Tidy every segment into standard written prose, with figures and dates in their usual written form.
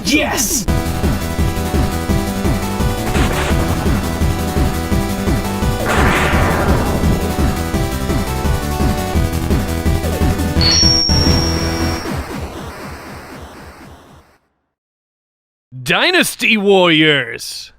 Yes! Dynasty Warriors!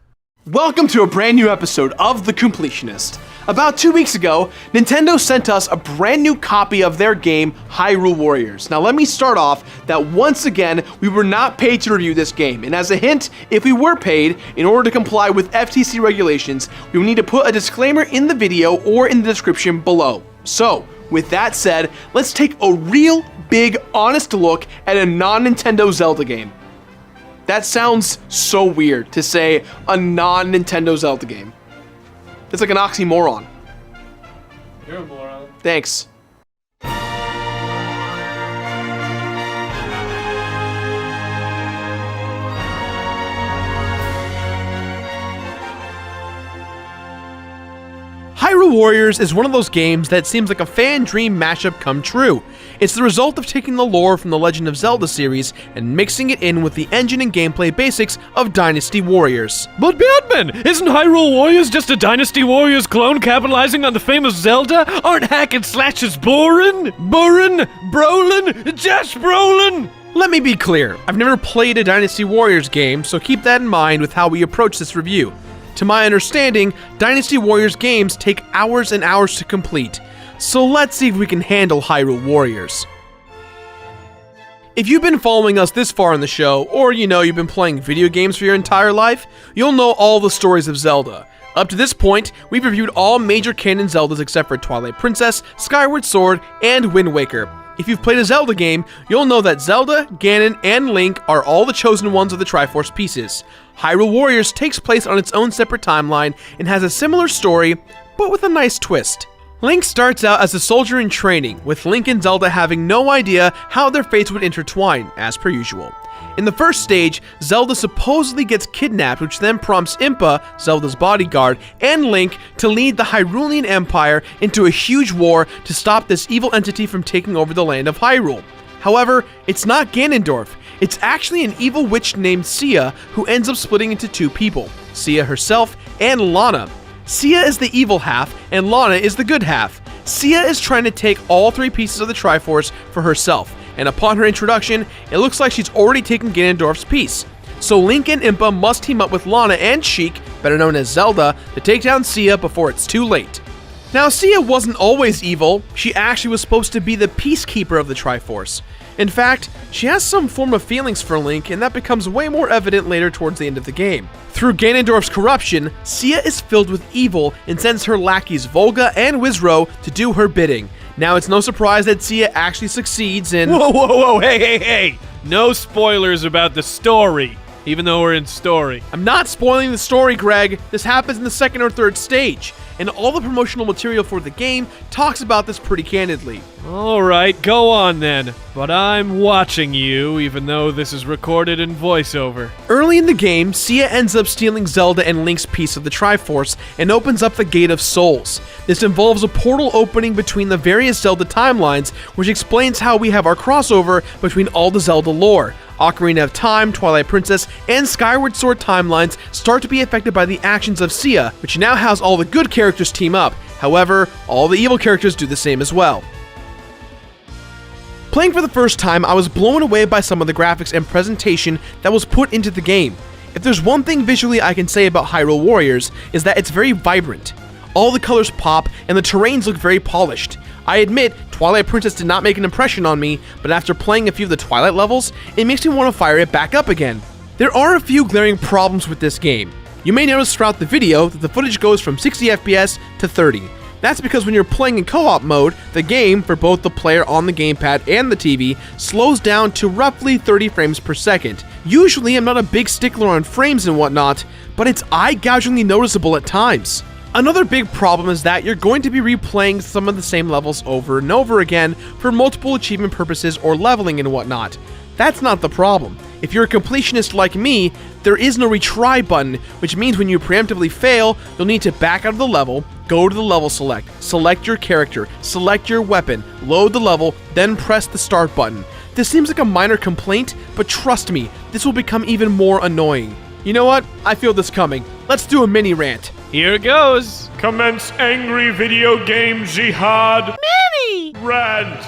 Welcome to a brand new episode of The Completionist. About 2 weeks ago, Nintendo sent us a brand new copy of their game, Hyrule Warriors. Now let me start off that once again, we were not paid to review this game. And as a hint, if we were paid, in order to comply with FTC regulations, we would need to put a disclaimer in the video or in the description below. So, with that said, let's take a real big, honest look at a non-Nintendo Zelda game. That sounds so weird to say a non-Nintendo Zelda game. It's like an oxymoron. You're a moron. Thanks. Hyrule Warriors is one of those games that seems like a fan dream mashup come true. It's the result of taking the lore from the Legend of Zelda series and mixing it in with the engine and gameplay basics of Dynasty Warriors. But Batman, isn't Hyrule Warriors just a Dynasty Warriors clone capitalizing on the famous Zelda? Aren't hack and slashes boring? Brolin? Josh Brolin? Let me be clear, I've never played a Dynasty Warriors game, so keep that in mind with how we approach this review. To my understanding, Dynasty Warriors games take hours and hours to complete, so let's see if we can handle Hyrule Warriors. If you've been following us this far in the show, or you've been playing video games for your entire life, you'll know all the stories of Zelda. Up to this point, we've reviewed all major canon Zeldas except for Twilight Princess, Skyward Sword, and Wind Waker. If you've played a Zelda game, you'll know that Zelda, Ganon, and Link are all the chosen ones of the Triforce pieces. Hyrule Warriors takes place on its own separate timeline and has a similar story, but with a nice twist. Link starts out as a soldier in training, with Link and Zelda having no idea how their fates would intertwine, as per usual. In the first stage, Zelda supposedly gets kidnapped, which then prompts Impa, Zelda's bodyguard, and Link to lead the Hyrulean Empire into a huge war to stop this evil entity from taking over the land of Hyrule. However, it's not Ganondorf. It's actually an evil witch named Sia who ends up splitting into two people, Sia herself and Lana. Sia is the evil half, and Lana is the good half. Sia is trying to take all three pieces of the Triforce for herself, and upon her introduction, it looks like she's already taken Ganondorf's piece. So Link and Impa must team up with Lana and Sheik, better known as Zelda, to take down Sia before it's too late. Now, Sia wasn't always evil. She actually was supposed to be the peacekeeper of the Triforce. In fact, she has some form of feelings for Link, and that becomes way more evident later towards the end of the game. Through Ganondorf's corruption, Sia is filled with evil and sends her lackeys Volga and Wizro to do her bidding. Now, it's no surprise that Sia actually succeeds in— Whoa, hey! No spoilers about the story, even though we're in story. I'm not spoiling the story, Greg. This happens in the second or third stage, and all the promotional material for the game talks about this pretty candidly. Alright, go on then. But I'm watching you, even though this is recorded in voiceover. Early in the game, Sia ends up stealing Zelda and Link's piece of the Triforce and opens up the Gate of Souls. This involves a portal opening between the various Zelda timelines, which explains how we have our crossover between all the Zelda lore. Ocarina of Time, Twilight Princess, and Skyward Sword timelines start to be affected by the actions of Sia, which now has all the good characters team up. However, all the evil characters do the same as well. Playing for the first time, I was blown away by some of the graphics and presentation that was put into the game. If there's one thing visually I can say about Hyrule Warriors, is that it's very vibrant. All the colors pop, and the terrains look very polished. I admit, Twilight Princess did not make an impression on me, but after playing a few of the Twilight levels, it makes me want to fire it back up again. There are a few glaring problems with this game. You may notice throughout the video that the footage goes from 60 FPS to 30. That's because when you're playing in co-op mode, the game, for both the player on the gamepad and the TV, slows down to roughly 30 frames per second. Usually, I'm not a big stickler on frames and whatnot, but it's eye-gougingly noticeable at times. Another big problem is that you're going to be replaying some of the same levels over and over again for multiple achievement purposes or leveling and whatnot. That's not the problem. If you're a completionist like me, there is no retry button, which means when you preemptively fail, you'll need to back out of the level, go to the level select your character, select your weapon, load the level, then press the start button. This seems like a minor complaint, but trust me, this will become even more annoying. You know what? I feel this coming. Let's do a mini rant. Here goes. Commence angry video game jihad. Mini! Rant.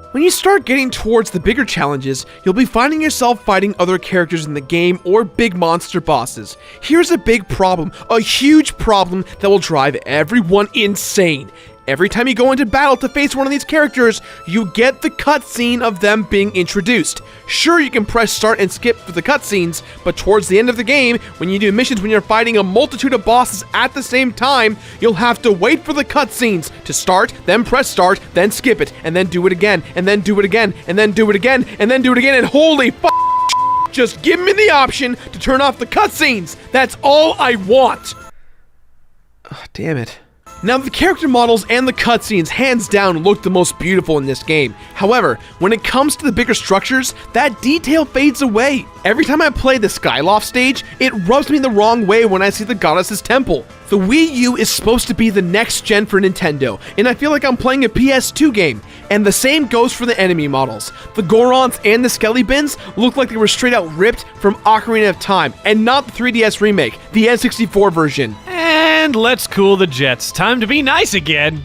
When you start getting towards the bigger challenges, you'll be finding yourself fighting other characters in the game or big monster bosses. Here's a big problem, a huge problem that will drive everyone insane. Every time you go into battle to face one of these characters, you get the cutscene of them being introduced. Sure, you can press start and skip for the cutscenes, but towards the end of the game, when you do missions when you're fighting a multitude of bosses at the same time, you'll have to wait for the cutscenes to start, then press start, then skip it, and then do it again, and then do it again, and then do it again, and then do it again, and holy f***, just give me the option to turn off the cutscenes. That's all I want. Damn it. Now, the character models and the cutscenes hands down look the most beautiful in this game. However, when it comes to the bigger structures, that detail fades away. Every time I play the Skyloft stage, it rubs me the wrong way when I see the goddess's temple. The Wii U is supposed to be the next gen for Nintendo, and I feel like I'm playing a PS2 game. And the same goes for the enemy models. The Gorons and the Skellybins look like they were straight out ripped from Ocarina of Time, and not the 3DS remake, the N64 version. And let's cool the jets. Time to be nice again.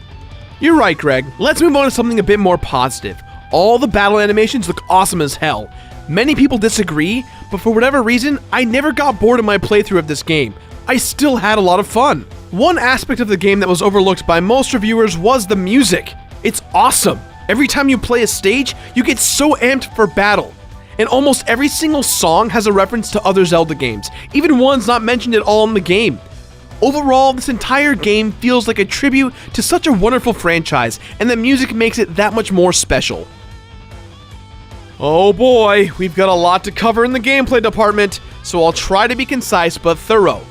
You're right, Greg. Let's move on to something a bit more positive. All the battle animations look awesome as hell. Many people disagree, but for whatever reason, I never got bored in my playthrough of this game. I still had a lot of fun. One aspect of the game that was overlooked by most reviewers was the music. It's awesome. Every time you play a stage, you get so amped for battle. And almost every single song has a reference to other Zelda games, even ones not mentioned at all in the game. Overall, this entire game feels like a tribute to such a wonderful franchise, and the music makes it that much more special. Oh boy, we've got a lot to cover in the gameplay department, so I'll try to be concise but thorough.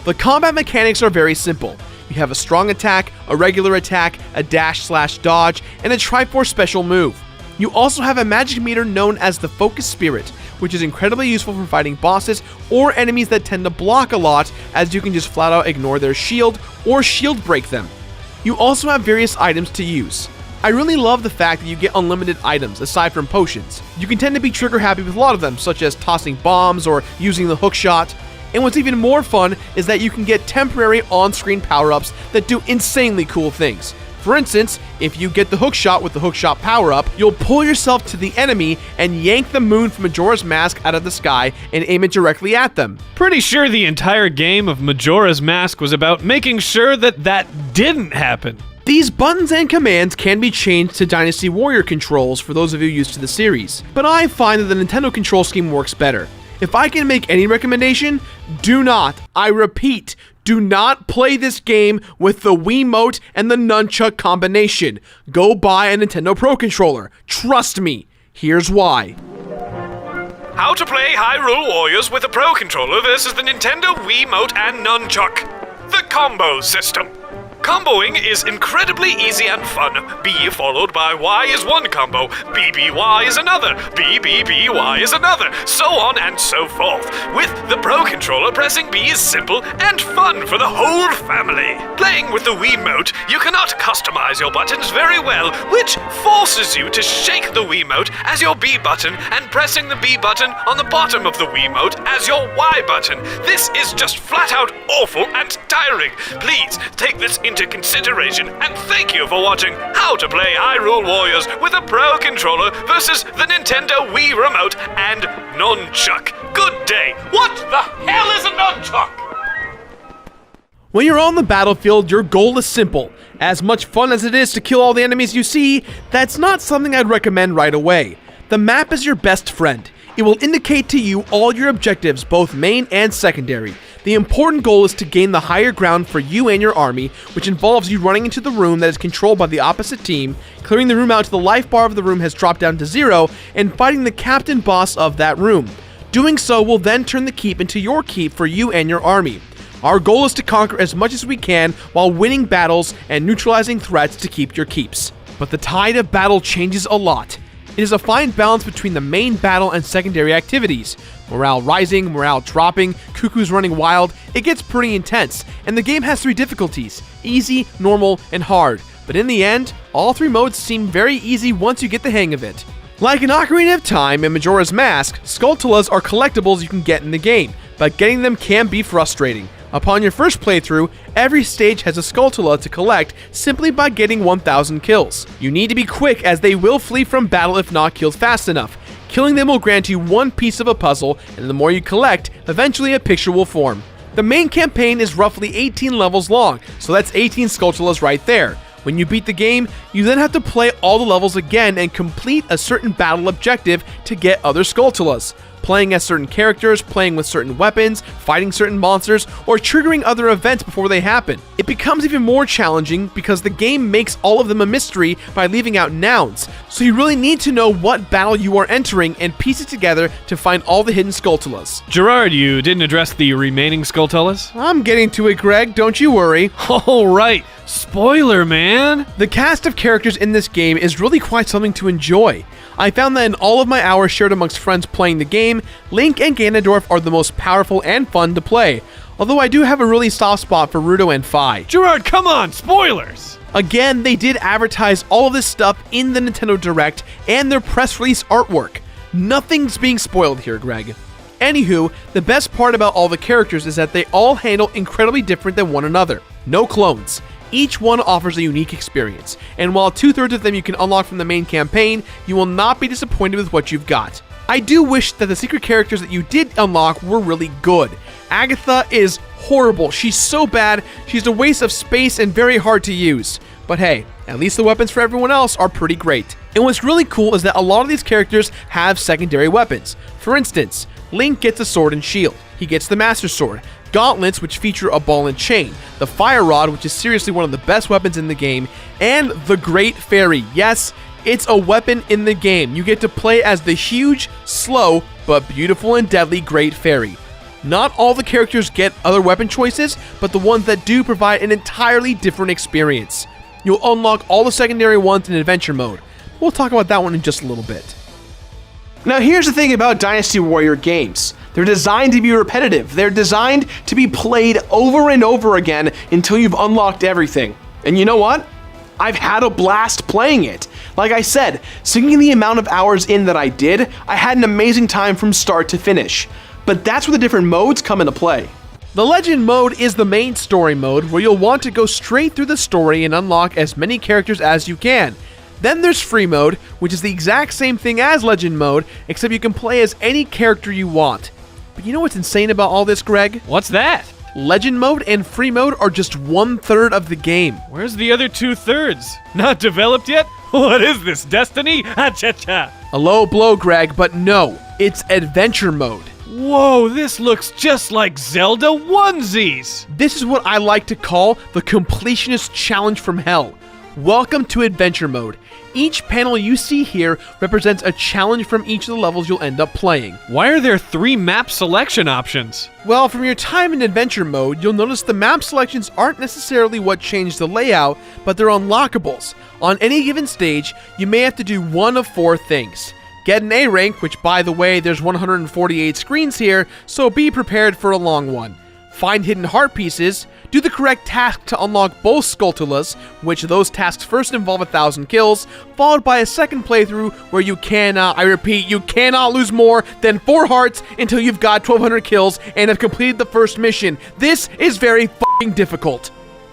The combat mechanics are very simple. You have a strong attack, a regular attack, a dash/dodge, and a Triforce special move. You also have a magic meter known as the Focus Spirit, which is incredibly useful for fighting bosses or enemies that tend to block a lot, as you can just flat out ignore their shield or shield break them. You also have various items to use. I really love the fact that you get unlimited items aside from potions. You can tend to be trigger happy with a lot of them, such as tossing bombs or using the hook shot. And what's even more fun is that you can get temporary on-screen power-ups that do insanely cool things. For instance, if you get the hookshot with the hookshot power-up, you'll pull yourself to the enemy and yank the moon from Majora's Mask out of the sky and aim it directly at them. Pretty sure the entire game of Majora's Mask was about making sure that didn't happen. These buttons and commands can be changed to Dynasty Warrior controls for those of you used to the series, but I find that the Nintendo control scheme works better. If I can make any recommendation, do not, I repeat, do not play this game with the Wiimote and the nunchuck combination. Go buy a Nintendo Pro Controller. Trust me. Here's why. How to play Hyrule Warriors with a Pro Controller versus the Nintendo Wiimote and nunchuck. The combo system. Comboing is incredibly easy and fun. B followed by Y is one combo, BBY is another, BBBY is another, so on and so forth. With the Pro Controller, pressing B is simple and fun for the whole family. Playing with the Wiimote, you cannot customize your buttons very well, which forces you to shake the Wiimote as your B button and pressing the B button on the bottom of the Wiimote as your Y button. This is just flat out awful and tiring. Please take this into consideration, and thank you for watching How to Play Hyrule Warriors with a Pro Controller versus the Nintendo Wii Remote and Nunchuck. Good day. What the hell is a nunchuck? When you're on the battlefield, your goal is simple. As much fun as it is to kill all the enemies you see, that's not something I'd recommend right away. The map is your best friend. It will indicate to you all your objectives, both main and secondary. The important goal is to gain the higher ground for you and your army, which involves you running into the room that is controlled by the opposite team, clearing the room out till the life bar of the room has dropped down to 0, and fighting the captain boss of that room. Doing so will then turn the keep into your keep for you and your army. Our goal is to conquer as much as we can while winning battles and neutralizing threats to keep your keeps. But the tide of battle changes a lot. It is a fine balance between the main battle and secondary activities. Morale rising, morale dropping, cuckoos running wild, it gets pretty intense, and the game has 3 difficulties: easy, normal, and hard. but in the end, all 3 modes seem very easy once you get the hang of it. Like in Ocarina of Time and Majora's Mask, Skulltulas are collectibles you can get in the game, but getting them can be frustrating. Upon your first playthrough, every stage has a Skulltula to collect simply by getting 1,000 kills. You need to be quick as they will flee from battle if not killed fast enough. Killing them will grant you one piece of a puzzle, and the more you collect, eventually a picture will form. The main campaign is roughly 18 levels long, so that's 18 Skulltulas right there. When you beat the game, you then have to play all the levels again and complete a certain battle objective to get other Skulltulas. Playing as certain characters, playing with certain weapons, fighting certain monsters, or triggering other events before they happen. It becomes even more challenging because the game makes all of them a mystery by leaving out nouns, so you really need to know what battle you are entering and piece it together to find all the hidden Skulltulas. Gerard, you didn't address the remaining Skulltulas? I'm getting to it, Greg, don't you worry. Alright, spoiler, man! The cast of characters in this game is really quite something to enjoy. I found that in all of my hours shared amongst friends playing the game, Link and Ganondorf are the most powerful and fun to play, although I do have a really soft spot for Ruto and Fi. Gerard, come on, spoilers! Again, they did advertise all of this stuff in the Nintendo Direct and their press release artwork. Nothing's being spoiled here, Greg. Anywho, the best part about all the characters is that they all handle incredibly different than one another. No clones. Each one offers a unique experience, and while 2/3 of them you can unlock from the main campaign, you will not be disappointed with what you've got. I do wish that the secret characters that you did unlock were really good. Agatha is horrible. She's so bad, she's a waste of space and very hard to use. But hey, at least the weapons for everyone else are pretty great. And what's really cool is that a lot of these characters have secondary weapons. For instance, Link gets a sword and shield. He gets the Master Sword, gauntlets which feature a ball and chain, the Fire Rod which is seriously one of the best weapons in the game, and the Great Fairy. Yes, it's a weapon in the game. You get to play as the huge, slow, but beautiful and deadly Great Fairy. Not all the characters get other weapon choices, but the ones that do provide an entirely different experience. You'll unlock all the secondary ones in Adventure Mode. We'll talk about that one in just a little bit. Now here's the thing about Dynasty Warrior games. They're designed to be repetitive. They're designed to be played over and over again until you've unlocked everything. And you know what? I've had a blast playing it. Like I said, sinking the amount of hours in that I did, I had an amazing time from start to finish. But that's where the different modes come into play. The Legend mode is the main story mode where you'll want to go straight through the story and unlock as many characters as you can. Then there's Free mode, which is the exact same thing as Legend mode, except you can play as any character you want. But you know what's insane about all this, Greg? What's that? Legend mode and Free mode are just 1/3 of the game. Where's the other 2/3? Not developed yet? What is this, Destiny? Ha-cha-cha! A low blow, Greg, but no, it's Adventure mode. Whoa, this looks just like Zelda onesies! This is what I like to call the Completionist Challenge from Hell. Welcome to Adventure Mode. Each panel you see here represents a challenge from each of the levels you'll end up playing. Why are there 3 map selection options? Well, from your time in Adventure Mode, you'll notice the map selections aren't necessarily what change the layout, but they're unlockables. On any given stage, you may have to do one of 4 things. Get an A rank, which by the way, there's 148 screens here, so be prepared for a long one. Find hidden heart pieces, do the correct task to unlock both Skulltulas, which those tasks first involve 1,000 kills, followed by a second playthrough where you cannot, I repeat, you cannot lose more than 4 hearts until you've got 1,200 kills and have completed the first mission. This is very f***ing difficult.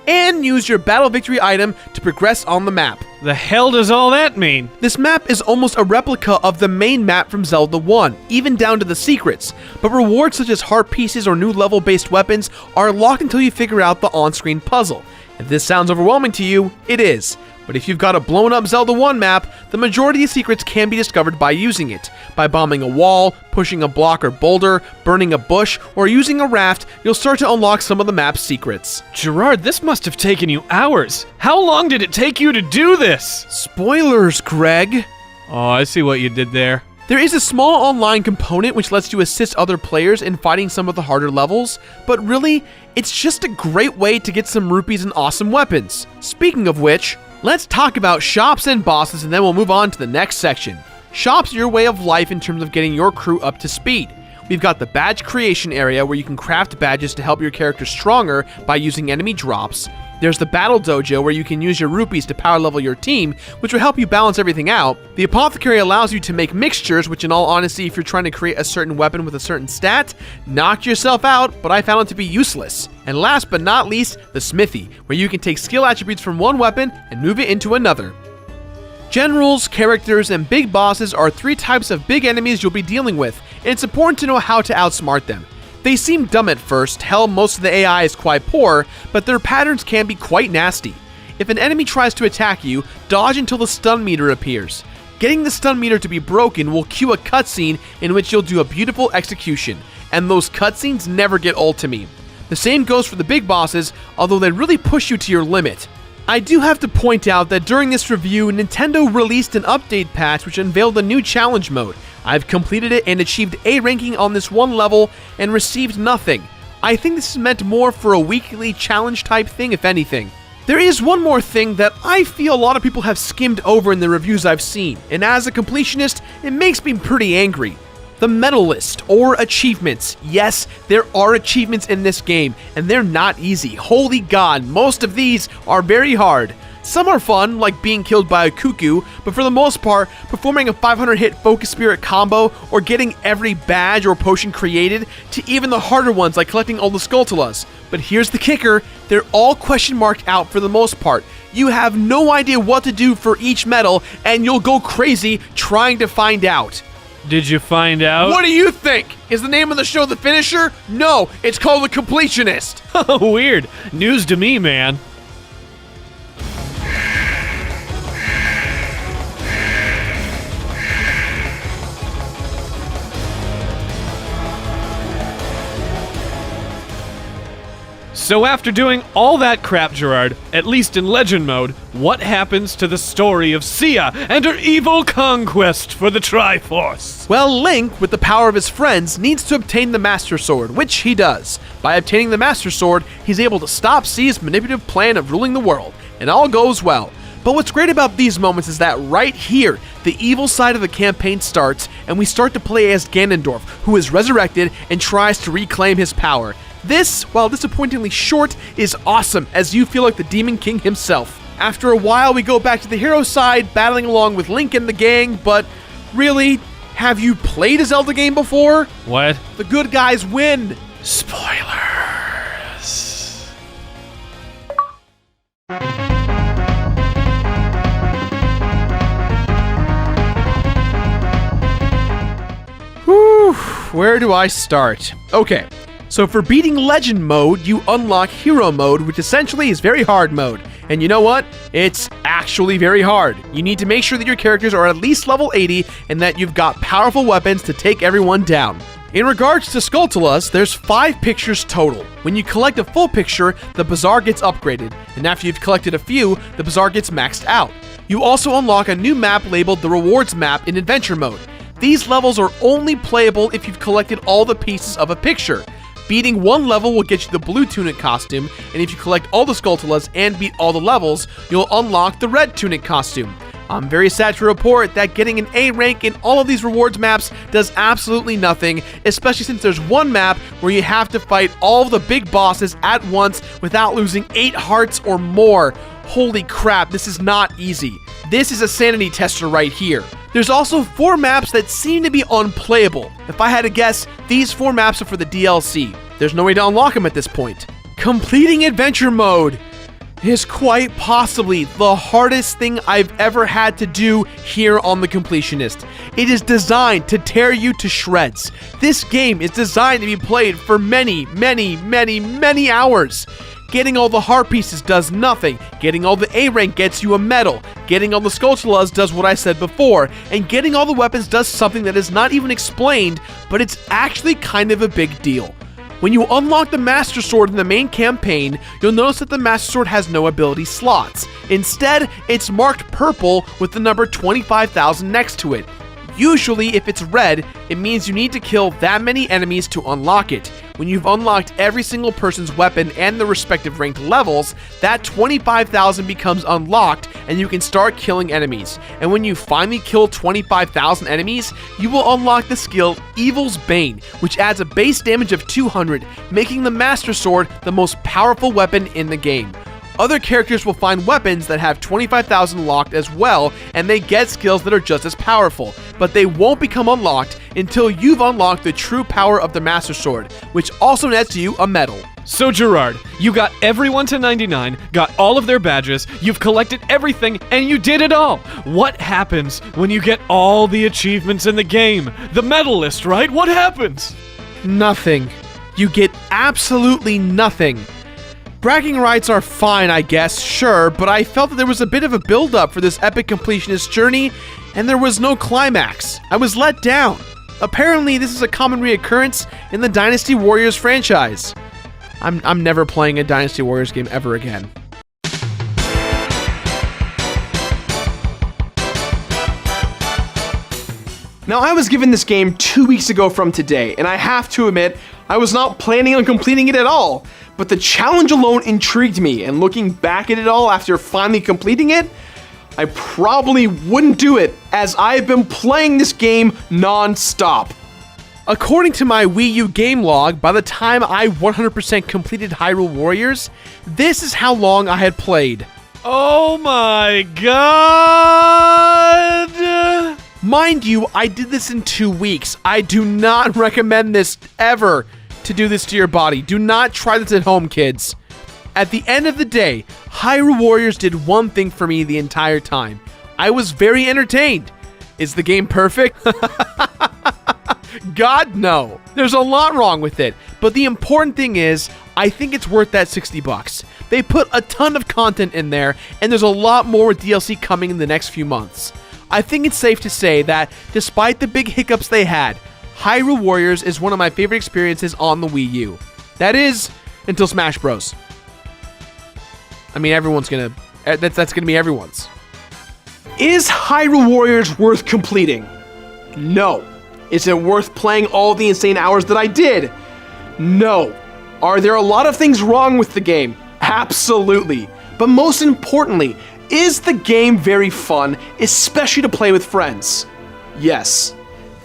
And use your battle victory item to progress on the map. The hell does all that mean? This map is almost a replica of the main map from Zelda 1, even down to the secrets, but rewards such as heart pieces or new level-based weapons are locked until you figure out the on-screen puzzle. If this sounds overwhelming to you, it is. But if you've got a blown-up Zelda 1 map, the majority of secrets can be discovered by using it. By bombing a wall, pushing a block or boulder, burning a bush, or using a raft, you'll start to unlock some of the map's secrets. Gerard, this must have taken you hours. How long did it take you to do this? Spoilers, Greg. Oh, I see what you did there. There is a small online component which lets you assist other players in fighting some of the harder levels, but really, it's just a great way to get some rupees and awesome weapons. Speaking of which, let's talk about shops and bosses and then we'll move on to the next section. Shops are your way of life in terms of getting your crew up to speed. We've got the badge creation area where you can craft badges to help your character stronger by using enemy drops. There's the Battle Dojo, where you can use your rupees to power level your team, which will help you balance everything out. The Apothecary allows you to make mixtures, which in all honesty, if you're trying to create a certain weapon with a certain stat, knock yourself out, but I found it to be useless. And last but not least, the Smithy, where you can take skill attributes from one weapon and move it into another. Generals, characters, and big bosses are 3 types of big enemies you'll be dealing with, and it's important to know how to outsmart them. They seem dumb at first, hell, most of the AI is quite poor, but their patterns can be quite nasty. If an enemy tries to attack you, dodge until the stun meter appears. Getting the stun meter to be broken will cue a cutscene in which you'll do a beautiful execution, and those cutscenes never get old to me. The same goes for the big bosses, although they really push you to your limit. I do have to point out that during this review, Nintendo released an update patch which unveiled a new challenge mode. I've completed it and achieved A ranking on this one level and received nothing. I think this is meant more for a weekly challenge type thing, if anything. There is one more thing that I feel a lot of people have skimmed over in the reviews I've seen, and as a completionist, it makes me pretty angry. The medal list, or achievements. Yes, there are achievements in this game, and they're not easy. Holy God, most of these are very hard. Some are fun, like being killed by a cuckoo, but for the most part, performing a 500-hit Focus Spirit combo, or getting every badge or potion created, to even the harder ones like collecting all the Skulltulas. But here's the kicker, they're all question marked out for the most part. You have no idea what to do for each medal, and you'll go crazy trying to find out. Did you find out? What do you think? Is the name of the show The Finisher? No, it's called The Completionist. Oh, weird. News to me, man. So after doing all that crap, Gerard, at least in Legend mode, what happens to the story of Sia and her evil conquest for the Triforce? Well, Link, with the power of his friends, needs to obtain the Master Sword, which he does. By obtaining the Master Sword, he's able to stop Sia's manipulative plan of ruling the world, and all goes well. But what's great about these moments is that right here, the evil side of the campaign starts, and we start to play as Ganondorf, who is resurrected and tries to reclaim his power. This, while disappointingly short, is awesome, as you feel like the Demon King himself. After a while, we go back to the hero side, battling along with Link and the gang, but really, have you played a Zelda game before? What? The good guys win! Spoilers. Whew, where do I start? Okay. So for beating Legend mode, you unlock Hero mode, which essentially is very hard mode. And you know what? It's actually very hard. You need to make sure that your characters are at least level 80 and that you've got powerful weapons to take everyone down. In regards to Skulltulas, there's 5 pictures total. When you collect a full picture, the bazaar gets upgraded, and after you've collected a few, the bazaar gets maxed out. You also unlock a new map labeled the Rewards map in Adventure mode. These levels are only playable if you've collected all the pieces of a picture. Beating one level will get you the blue tunic costume, and if you collect all the Skulltulas and beat all the levels, you'll unlock the red tunic costume. I'm very sad to report that getting an A rank in all of these rewards maps does absolutely nothing, especially since there's one map where you have to fight all of the big bosses at once without losing 8 hearts or more. Holy crap, this is not easy. This is a sanity tester right here. There's also 4 maps that seem to be unplayable. If I had to guess, these 4 maps are for the DLC. There's no way to unlock them at this point. Completing Adventure mode is quite possibly the hardest thing I've ever had to do here on The Completionist. It is designed to tear you to shreds. This game is designed to be played for many, many, many, many hours. Getting all the heart pieces does nothing. Getting all the A rank gets you a medal. Getting all the Skulltulas does what I said before. And getting all the weapons does something that is not even explained, but it's actually kind of a big deal. When you unlock the Master Sword in the main campaign, you'll notice that the Master Sword has no ability slots. Instead, it's marked purple with the number 25,000 next to it. Usually, if it's red, it means you need to kill that many enemies to unlock it. When you've unlocked every single person's weapon and the respective ranked levels, that 25,000 becomes unlocked and you can start killing enemies. And when you finally kill 25,000 enemies, you will unlock the skill Evil's Bane, which adds a base damage of 200, making the Master Sword the most powerful weapon in the game. Other characters will find weapons that have 25,000 locked as well, and they get skills that are just as powerful, but they won't become unlocked until you've unlocked the true power of the Master Sword, which also nets you a medal. So Gerard, you got everyone to 99, got all of their badges, you've collected everything, and you did it all! What happens when you get all the achievements in the game? The medal list, right? What happens? Nothing. You get absolutely nothing. Bragging rights are fine, I guess, sure, but I felt that there was a bit of a build-up for this epic completionist journey, and there was no climax. I was let down. Apparently, this is a common reoccurrence in the Dynasty Warriors franchise. I'm never playing a Dynasty Warriors game ever again. Now, I was given this game 2 weeks ago from today, and I have to admit, I was not planning on completing it at all. But the challenge alone intrigued me, and looking back at it all after finally completing it, I probably wouldn't do it, as I've been playing this game non-stop. According to my Wii U game log, by the time I 100% completed Hyrule Warriors, this is how long I had played. Oh my god! Mind you, I did this in 2 weeks. I do not recommend this ever to do this to your body. Do not try this at home, kids. At the end of the day, Hyrule Warriors did one thing for me the entire time. I was very entertained. Is the game perfect? God, no. There's a lot wrong with it, but the important thing is, I think it's worth that $60. They put a ton of content in there, and there's a lot more with DLC coming in the next few months. I think it's safe to say that, despite the big hiccups they had, Hyrule Warriors is one of my favorite experiences on the Wii U. That is, until Smash Bros. I mean, that's gonna be everyone's. Is Hyrule Warriors worth completing? No. Is it worth playing all the insane hours that I did? No. Are there a lot of things wrong with the game? Absolutely. But most importantly, is the game very fun, especially to play with friends? Yes.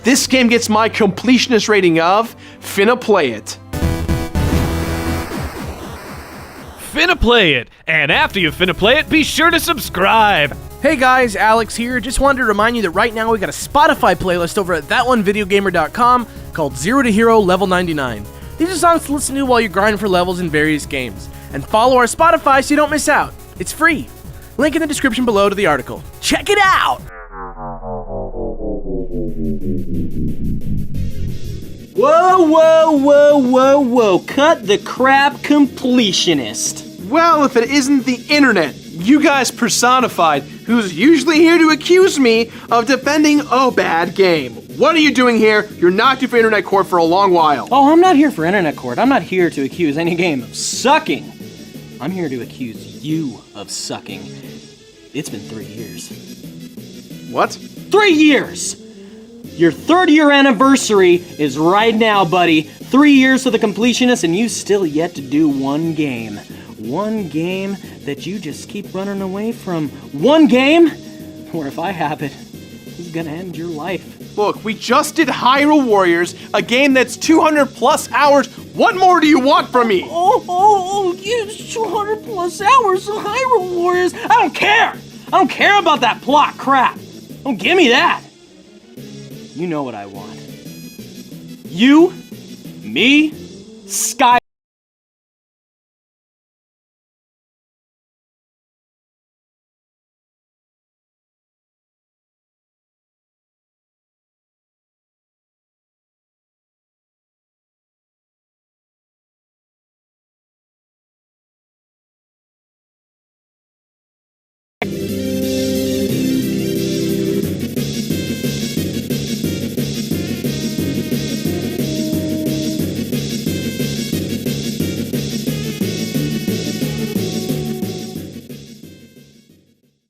This game gets my completionist rating of finna play it. Finna play it! And after you finna play it, be sure to subscribe! Hey guys, Alex here. Just wanted to remind you that right now we got a Spotify playlist over at thatonevideogamer.com called 0 to Hero Level 99. These are songs to listen to while you're grinding for levels in various games. And follow our Spotify so you don't miss out. It's free. Link in the description below to the article. Check it out! Whoa, whoa, whoa, whoa, whoa. Cut the crap, completionist. Well, if it isn't the internet, you guys personified, who's usually here to accuse me of defending a bad game. What are you doing here? You're not due for internet court for a long while. Oh, I'm not here for internet court. I'm not here to accuse any game of sucking. I'm here to accuse you of sucking. It's been 3 years. What? 3 years! Your 3rd-year anniversary is right now, buddy. 3 years to the completionist, and you still yet to do one game. One game that you just keep running away from. One game where if I have it, it's gonna end your life. Look, we just did Hyrule Warriors, a game that's 200 plus hours. What more do you want from me? You 200 plus hours of Hyrule Warriors. I don't care. I don't care about that plot crap. Don't give me that. You know what I want. You, me, Sky.